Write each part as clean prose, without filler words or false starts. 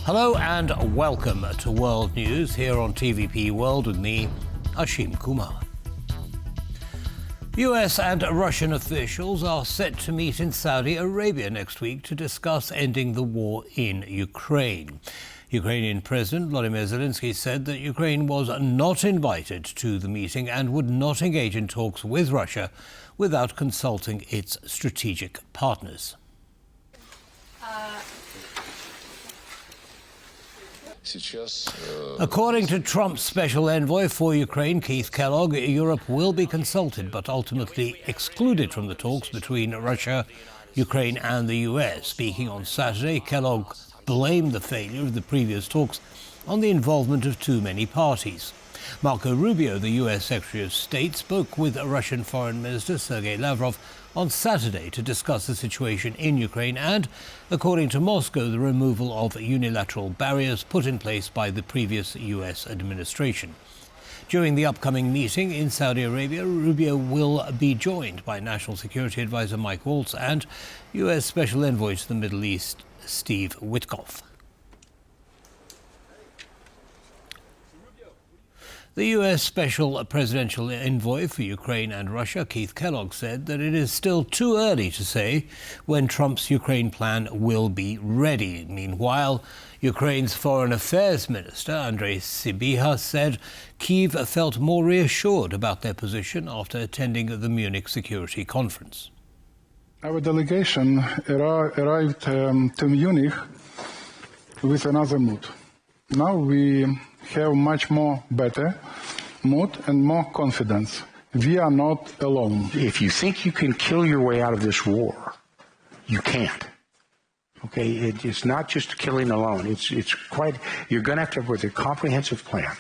Hello and welcome to World News here on TVP World with me, Ashim Kumar. U.S. and Russian officials are set to meet in Saudi Arabia next week to discuss ending the war in Ukraine. Ukrainian President Volodymyr Zelenskyy said that Ukraine was not invited to the meeting and would not engage in talks with Russia without consulting its strategic partners. According to Trump's special envoy for Ukraine, Keith Kellogg, Europe will be consulted but ultimately excluded from the talks between Russia, Ukraine and the U.S. Speaking on Saturday, Kellogg blamed the failure of the previous talks on the involvement of too many parties. Marco Rubio, the U.S. Secretary of State, spoke with Russian Foreign Minister Sergei Lavrov on Saturday to discuss the situation in Ukraine and, according to Moscow, the removal of unilateral barriers put in place by the previous U.S. administration. During the upcoming meeting in Saudi Arabia, Rubio will be joined by National Security Advisor Mike Waltz and U.S. Special Envoy to the Middle East, Steve Witkoff. The U.S. Special Presidential Envoy for Ukraine and Russia, Keith Kellogg, said that it is still too early to say when Trump's Ukraine plan will be ready. Meanwhile, Ukraine's Foreign Affairs Minister, Andrei Sybiha, said Kyiv felt more reassured about their position after attending the Munich Security Conference. Our delegation arrived to Munich with another mood. Now we have much more better mood and more confidence. We are not alone. If you think you can kill your way out of this war, you can't. Okay, it's not just killing alone. It's quite. You're going to have to have a comprehensive plan,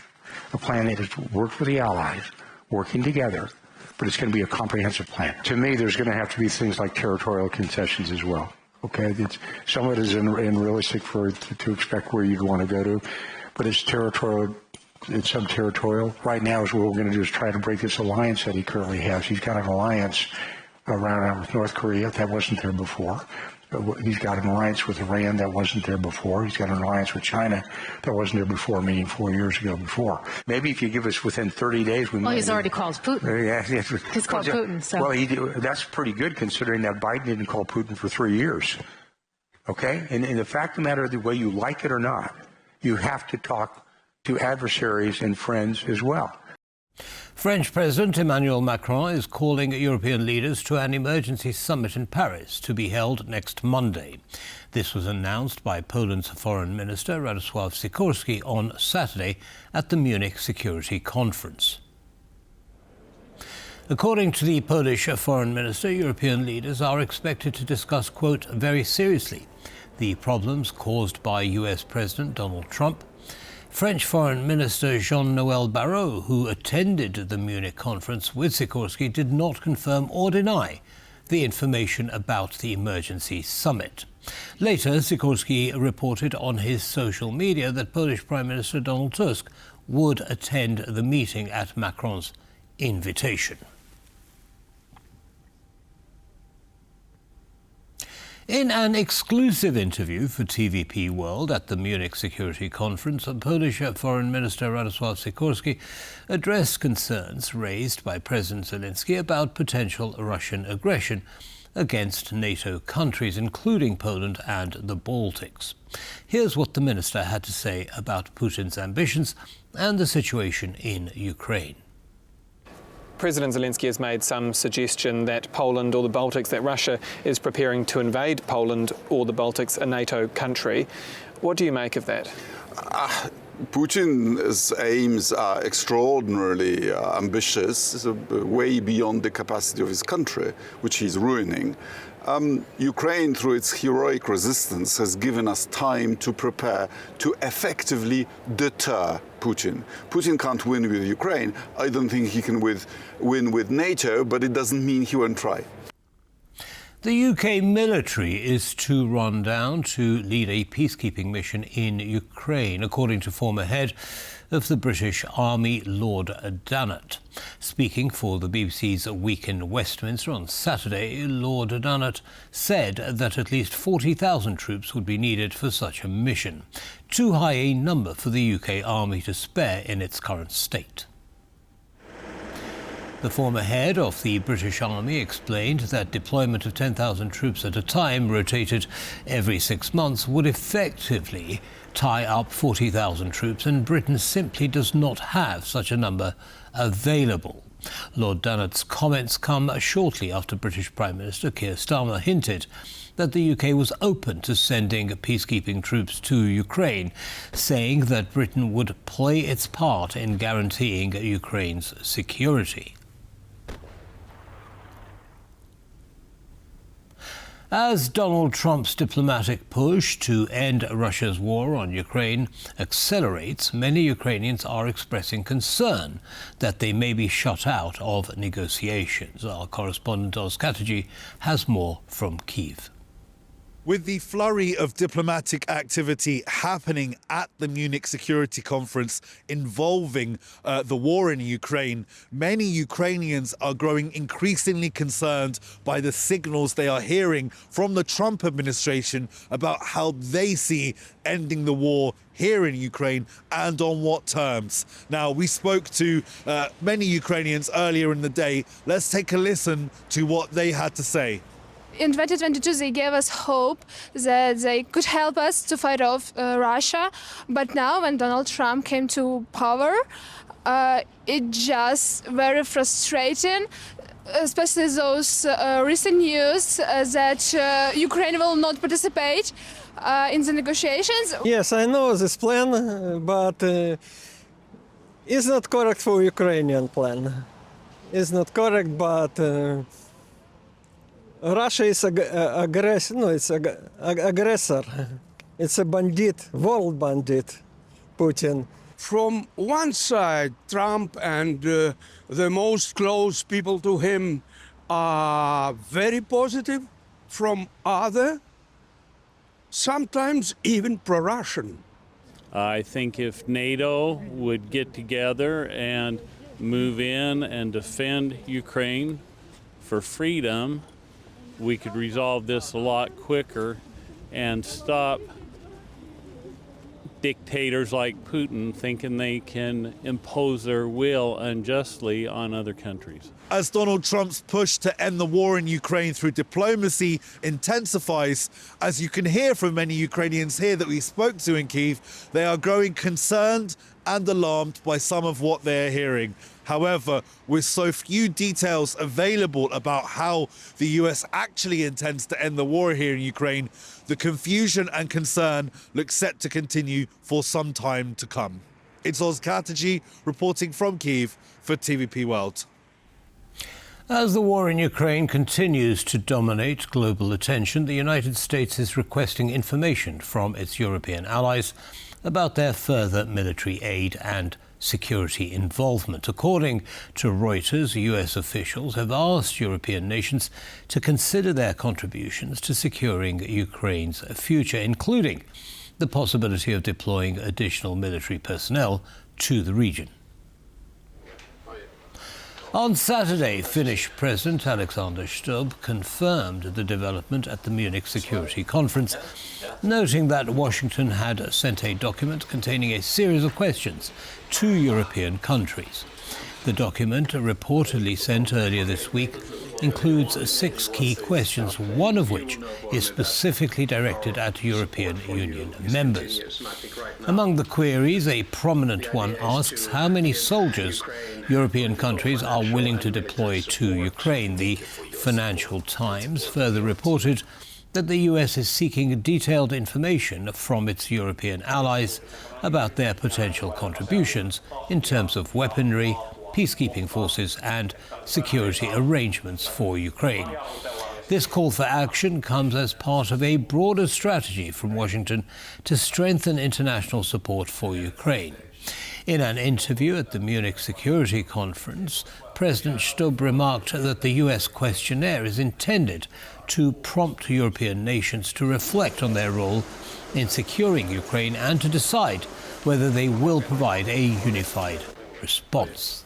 a plan that has worked with the allies, working together. But it's going to be a comprehensive plan. To me, there's going to have to be things like territorial concessions as well. Okay, some of it is unrealistic to expect where you'd want to go to. But it's territorial, it's sub-territorial. Right now, what we're going to do is try to break this alliance that he currently has. He's got an alliance around North Korea that wasn't there before. He's got an alliance with Iran that wasn't there before. He's got an alliance with China that wasn't there before, meaning 4 years ago before. Maybe if you give us within 30 days, we might... Well, he's already called Putin. Yeah, he's called Putin, so... Well, that's pretty good considering that Biden didn't call Putin for 3 years. Okay? And the fact of the matter, the way you like it or not, you have to talk to adversaries and friends as well. French President Emmanuel Macron is calling European leaders to an emergency summit in Paris to be held next Monday. This was announced by Poland's Foreign Minister Radosław Sikorski on Saturday at the Munich Security Conference. According to the Polish Foreign Minister, European leaders are expected to discuss, quote, very seriously, the problems caused by U.S. President Donald Trump. French Foreign Minister Jean-Noël Barrot, who attended the Munich conference with Sikorski, did not confirm or deny the information about the emergency summit. Later, Sikorski reported on his social media that Polish Prime Minister Donald Tusk would attend the meeting at Macron's invitation. In an exclusive interview for TVP World at the Munich Security Conference, Polish Foreign Minister Radosław Sikorski addressed concerns raised by President Zelenskyy about potential Russian aggression against NATO countries, including Poland and the Baltics. Here's what the minister had to say about Putin's ambitions and the situation in Ukraine. President Zelenskyy has made some suggestion that Poland or the Baltics, that Russia is preparing to invade Poland or the Baltics, a NATO country. What do you make of that? Putin's aims are extraordinarily ambitious, way beyond the capacity of his country, which he's ruining. Ukraine, through its heroic resistance, has given us time to prepare to effectively deter Putin. Putin can't win with Ukraine. I don't think he can win with NATO, but it doesn't mean he won't try. The UK military is too run down to lead a peacekeeping mission in Ukraine, according to former head of the British Army, Lord Dannatt. Speaking for the BBC's Week in Westminster on Saturday, Lord Dannatt said that at least 40,000 troops would be needed for such a mission, too high a number for the UK Army to spare in its current state. The former head of the British Army explained that deployment of 10,000 troops at a time, rotated every 6 months, would effectively tie up 40,000 troops, and Britain simply does not have such a number available. Lord Dannatt's comments come shortly after British Prime Minister Keir Starmer hinted that the UK was open to sending peacekeeping troops to Ukraine, saying that Britain would play its part in guaranteeing Ukraine's security. As Donald Trump's diplomatic push to end Russia's war on Ukraine accelerates, many Ukrainians are expressing concern that they may be shut out of negotiations. Our correspondent Sikorski has more from Kyiv. With the flurry of diplomatic activity happening at the Munich Security Conference involving the war in Ukraine, many Ukrainians are growing increasingly concerned by the signals they are hearing from the Trump administration about how they see ending the war here in Ukraine and on what terms. Now, we spoke to many Ukrainians earlier in the day. Let's take a listen to what they had to say. In 2022, they gave us hope that they could help us to fight off Russia. But now, when Donald Trump came to power, it just very frustrating, especially those recent news that Ukraine will not participate in the negotiations. Yes, I know this plan, but it's not correct for Ukrainian plan. It's not correct, but Russia is aggressor. No, it's aggressor. It's a bandit, world bandit, Putin. From one side, Trump and the most close people to him are very positive. From other, sometimes even pro-Russian. I think if NATO would get together and move in and defend Ukraine for freedom, we could resolve this a lot quicker and stop dictators like Putin thinking they can impose their will unjustly on other countries. As Donald Trump's push to end the war in Ukraine through diplomacy intensifies, as you can hear from many Ukrainians here that we spoke to in Kyiv, they are growing concerned and alarmed by some of what they're hearing. However, with so few details available about how the US actually intends to end the war here in Ukraine, the confusion and concern look set to continue for some time to come. It's Sikorski reporting from Kyiv for TVP World. As the war in Ukraine continues to dominate global attention, the United States is requesting information from its European allies about their further military aid and security involvement. According to Reuters, US officials have asked European nations to consider their contributions to securing Ukraine's future, including the possibility of deploying additional military personnel to the region. On Saturday, Finnish President Alexander Stubb confirmed the development at the Munich Security Conference, noting that Washington had sent a document containing a series of questions to European countries. The document, reportedly sent earlier this week, includes 6 key questions, one of which is specifically directed at European Union members. Among the queries, a prominent one asks how many soldiers European countries are willing to deploy to Ukraine. The Financial Times further reported that the US is seeking detailed information from its European allies about their potential contributions in terms of weaponry, peacekeeping forces and security arrangements for Ukraine. This call for action comes as part of a broader strategy from Washington to strengthen international support for Ukraine. In an interview at the Munich Security Conference, President Stubb remarked that the US questionnaire is intended to prompt European nations to reflect on their role in securing Ukraine and to decide whether they will provide a unified response.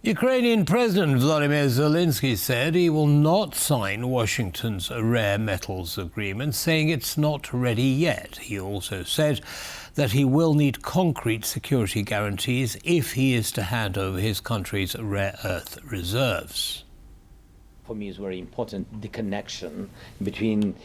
Ukrainian President Volodymyr Zelenskyy said he will not sign Washington's rare metals agreement, saying it's not ready yet. He also said that he will need concrete security guarantees if he is to hand over his country's rare earth reserves. For me, it's very important, the connection between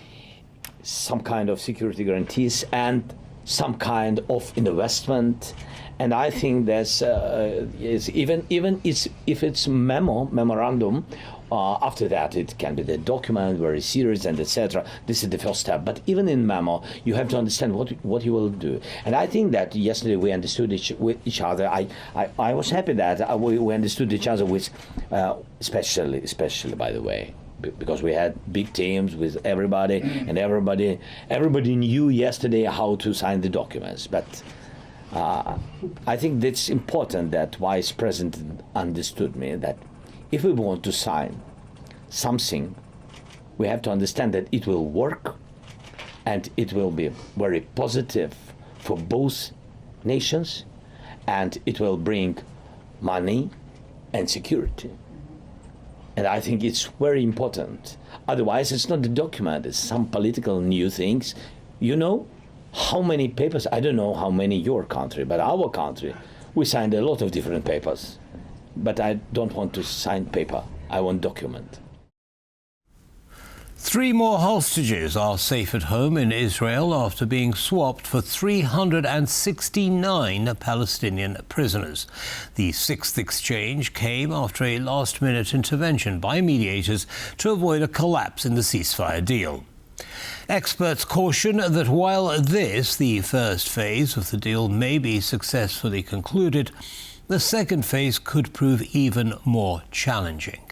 some kind of security guarantees and some kind of investment. And I think there's even if it's memorandum, after that it can be the document, very serious and etc. This is the first step. But even in memo, you have to understand what you will do. And I think that yesterday we understood each other. I was happy that we understood each other with, especially by the way, because we had big teams with everybody, and everybody knew yesterday how to sign the documents. But I think that's important that Vice President understood me, that if we want to sign something, we have to understand that it will work and it will be very positive for both nations, and it will bring money and security. And I think it's very important. Otherwise, it's not the document, it's some political new things. You know how many papers, I don't know how many your country, but our country, we signed a lot of different papers. But I don't want to sign paper, I want document. 3 more hostages are safe at home in Israel after being swapped for 369 Palestinian prisoners. The 6th exchange came after a last-minute intervention by mediators to avoid a collapse in the ceasefire deal. Experts caution that while this, the first phase of the deal, may be successfully concluded, the second phase could prove even more challenging.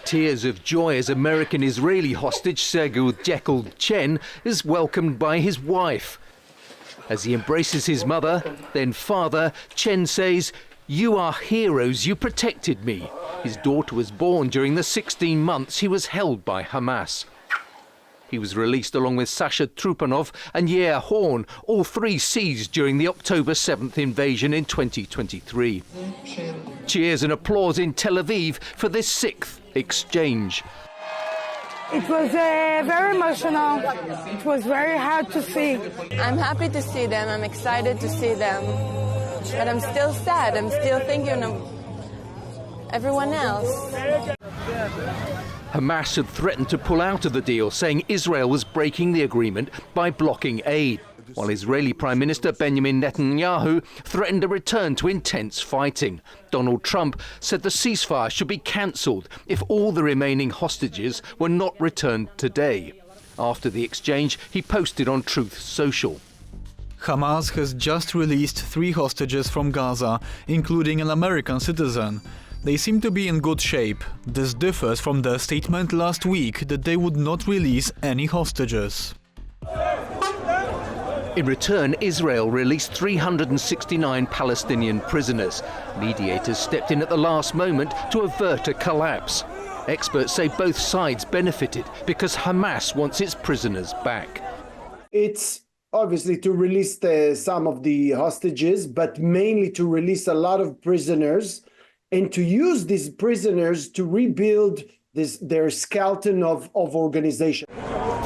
Tears of joy as American-Israeli hostage Sergei Jekyll Chen is welcomed by his wife. As he embraces his mother, then father, Chen says, "You are heroes, you protected me." His daughter was born during the 16 months he was held by Hamas. He was released along with Sasha Trupanov and Yair Horn, all 3 seized during the October 7th invasion in 2023. Cheers and applause in Tel Aviv for this 6th exchange. It was very emotional. It was very hard to see. I'm happy to see them. I'm excited to see them. But I'm still sad. I'm still thinking of everyone else. Hamas had threatened to pull out of the deal, saying Israel was breaking the agreement by blocking aid, while Israeli Prime Minister Benjamin Netanyahu threatened a return to intense fighting. Donald Trump said the ceasefire should be cancelled if all the remaining hostages were not returned today. After the exchange, he posted on Truth Social. Hamas has just released 3 hostages from Gaza, including an American citizen. They seem to be in good shape. This differs from their statement last week that they would not release any hostages. In return, Israel released 369 Palestinian prisoners. Mediators stepped in at the last moment to avert a collapse. Experts say both sides benefited because Hamas wants its prisoners back. It's obviously to release some of the hostages, but mainly to release a lot of prisoners and to use these prisoners to rebuild their skeleton of organization.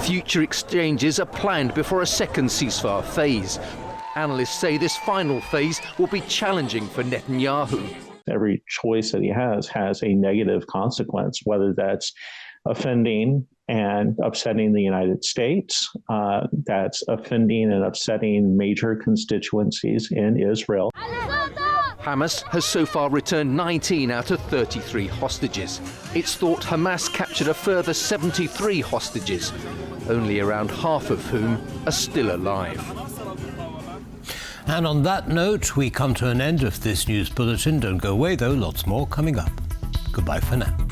Future exchanges are planned before a second ceasefire phase. Analysts say this final phase will be challenging for Netanyahu. Every choice that he has a negative consequence, whether that's offending and upsetting the United States, that's offending and upsetting major constituencies in Israel. Hamas has so far returned 19 out of 33 hostages. It's thought Hamas captured a further 73 hostages, only around half of whom are still alive. And on that note, we come to an end of this news bulletin. Don't go away, though, lots more coming up. Goodbye for now.